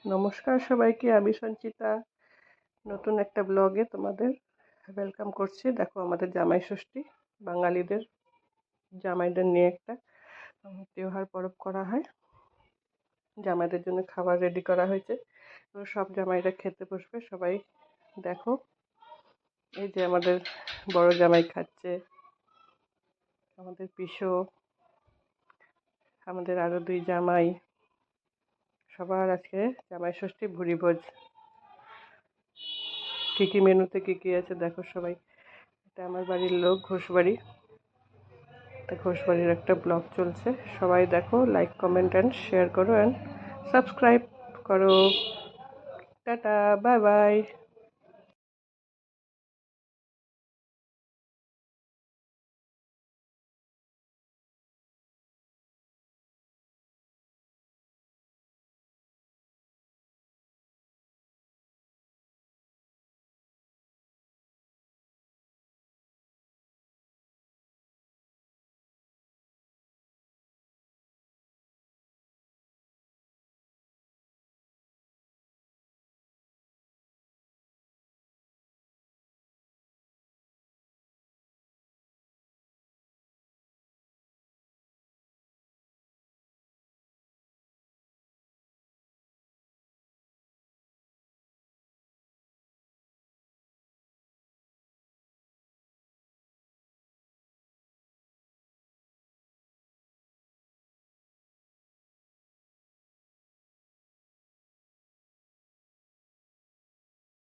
নমস্কার সবাইকে, আমি সঞ্চিতা। নতুন একটা ব্লগে তোমাদের ওয়েলকাম করছি। দেখো, আমাদের জামাই ষষ্ঠী, বাঙালিদের জামাইদের নিয়ে একটা তিওহার পরব করা হয়। জামাইদের জন্য খাবার রেডি করা হয়েছে, এবং সব জামাইরা খেতে বসবে। সবাই দেখো, এই যে আমাদের বড় জামাই খাচ্ছে, আমাদের পিসো, আমাদের আরো দুই জামাই, সবার আজকে জামাই ষষ্ঠী ভুরি ভোজ। কি কি মেনুতে কি কি আছে দেখো সবাই। এটা আমার বাড়ির লোক, ঘোষবাড়ি। ঘোষবাড়ির একটা ব্লগ চলছে। সবাই দেখো, লাইক, কমেন্ট অ্যান্ড শেয়ার করো অ্যান্ড সাবস্ক্রাইব করো। Tata, bye bye.